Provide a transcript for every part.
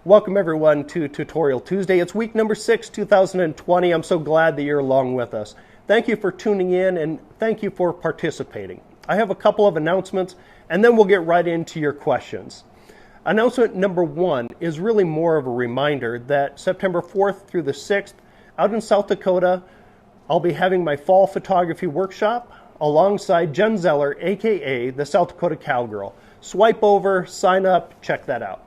Welcome everyone to Tutorial Tuesday. It's week number 6, 2020. I'm so glad that you're along with us. Thank you for tuning in and thank you for participating. I have a couple of announcements and then we'll get right into your questions. Announcement number 1 is really more of a reminder that September 4th through the 6th out in South Dakota, I'll be having my fall photography workshop alongside Jen Zeller, aka the South Dakota Cowgirl. Swipe over, sign up, check that out.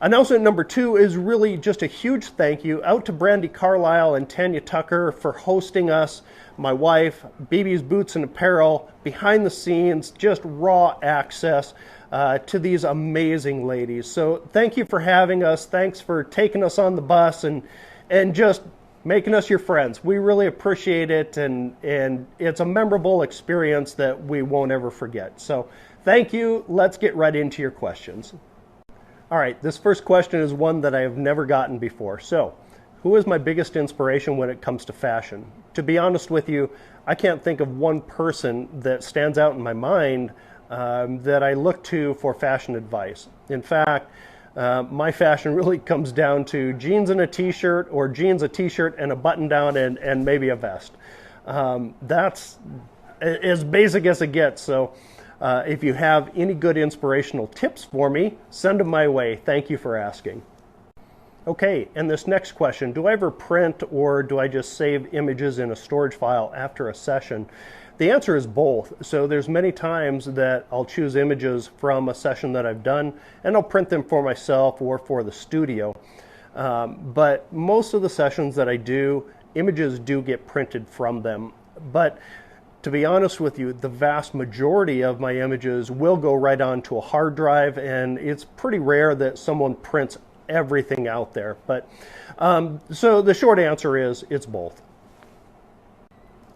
Announcement number 2 is really just a huge thank you out to Brandy Carlisle and Tanya Tucker for hosting us, my wife, BB's Boots and Apparel, behind the scenes, just raw access to these amazing ladies. So thank you for having us. Thanks for taking us on the bus and just making us your friends. We really appreciate it, and it's a memorable experience that we won't ever forget. So thank you. Let's get right into your questions. All right, this first question is one that I have never gotten before. So, who is my biggest inspiration when it comes to fashion? To be honest with you, I can't think of one person that stands out in my mind that I look to for fashion advice. In fact, my fashion really comes down to jeans and a t-shirt, or jeans, a t-shirt, and a button-down and maybe a vest. That's as basic as it gets. So. If you have any good inspirational tips for me, send them my way. Thank you for asking. Okay, and this next question, do I ever print or do I just save images in a storage file after a session? The answer is both. So there's many times that I'll choose images from a session that I've done and I'll print them for myself or for the studio. But most of the sessions that I do, images do get printed from them. But to be honest with you, the vast majority of my images will go right onto a hard drive, and it's pretty rare that someone prints everything out there. But so the short answer is it's both.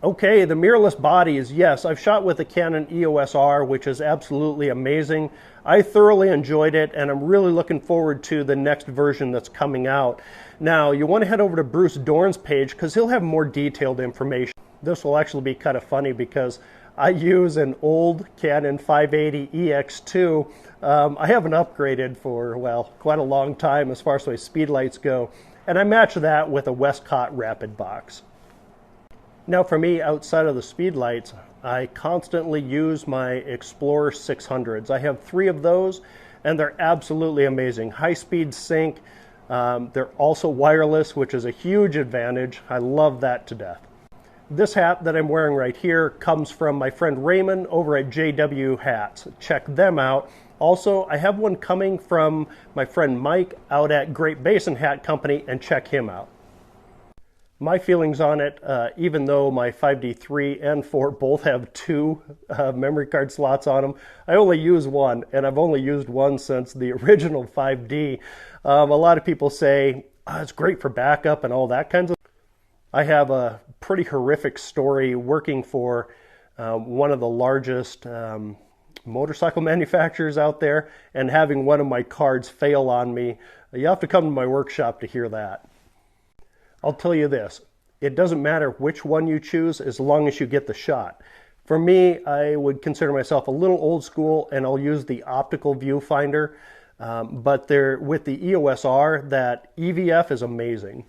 Okay, the mirrorless bodies. Yes, I've shot with the Canon EOS R, which is absolutely amazing. I thoroughly enjoyed it, and I'm really looking forward to the next version that's coming out. Now, you want to head over to Bruce Dorn's page because he'll have more detailed information. This will actually be kind of funny because I use an old Canon 580 EX2. I haven't upgraded for, well, quite a long time as far as my speed lights go, and I match that with a Westcott Rapid box. Now for me, outside of the speed lights, I constantly use my Explorer 600s. I have 3 of those, and they're absolutely amazing. High-speed sync. They're also wireless, which is a huge advantage. I love that to death. This hat that I'm wearing right here comes from my friend Raymond over at JW Hats. Check them out. Also, I have one coming from my friend Mike out at Great Basin Hat Company, and check him out. My feelings on it, even though my 5D3 and 4 both have 2 memory card slots on them, I only use one, and I've only used one since the original 5D. A lot of people say, it's great for backup and all that kinds of. I have a pretty horrific story working for one of the largest motorcycle manufacturers out there and having one of my cards fail on me. You have to come to my workshop to hear that. I'll tell you this, it doesn't matter which one you choose as long as you get the shot. For me, I would consider myself a little old school and I'll use the optical viewfinder, but with the EOS R, that EVF is amazing.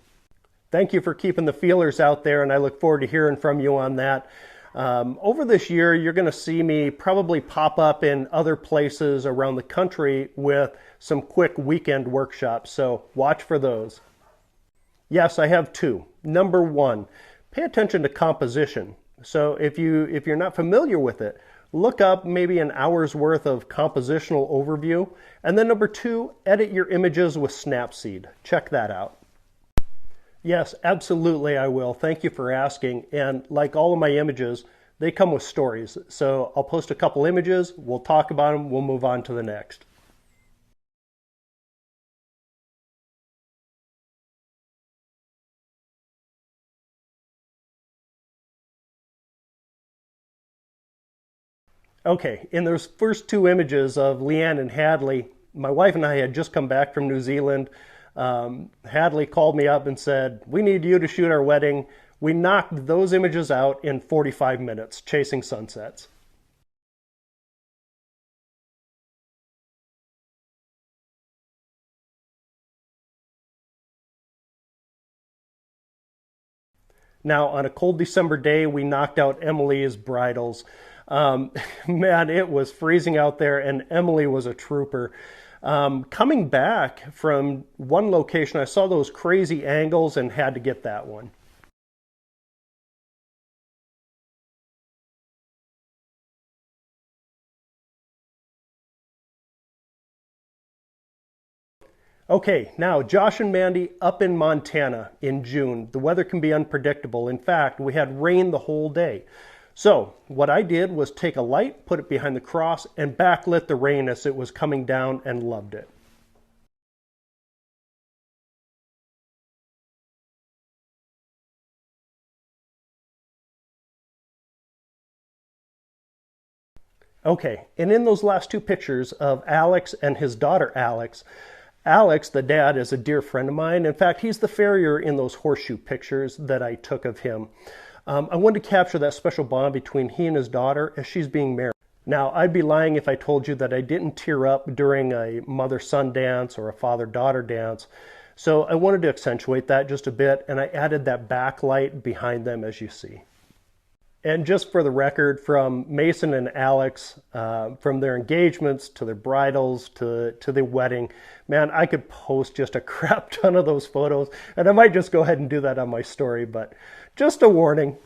Thank you for keeping the feelers out there, and I look forward to hearing from you on that. Over this year, you're going to see me probably pop up in other places around the country with some quick weekend workshops, so watch for those. Yes, I have 2. Number 1, pay attention to composition. So if you're not familiar with it, look up maybe an hour's worth of compositional overview. And then number 2, edit your images with Snapseed. Check that out. Yes, absolutely I will. Thank you for asking. And like all of my images, they come with stories. So I'll post a couple images, we'll talk about them, we'll move on to the next. Okay, in those first 2 images of Leanne and Hadley, my wife and I had just come back from New Zealand. Hadley called me up and said, we need you to shoot our wedding. We knocked those images out in 45 minutes, chasing sunsets. Now, on a cold December day, we knocked out Emily's bridals. Um, Man, it was freezing out there, and Emily was a trooper. Coming back from one location, I saw those crazy angles and had to get that one. Okay, now Josh and Mandy up in Montana in June. The weather can be unpredictable. In fact, we had rain the whole day. So, what I did was take a light, put it behind the cross, and backlit the rain as it was coming down, and loved it. Okay, and in those last two pictures of Alex and his daughter Alex, Alex, the dad, is a dear friend of mine. In fact, he's the farrier in those horseshoe pictures that I took of him. I wanted to capture that special bond between he and his daughter as she's being married. Now, I'd be lying if I told you that I didn't tear up during a mother-son dance or a father-daughter dance. So I wanted to accentuate that just a bit, and I added that backlight behind them as you see. And just for the record, from Mason and Alex, from their engagements to their bridals to the wedding, man, I could post just a crap ton of those photos, and I might just go ahead and do that on my story, but just a warning.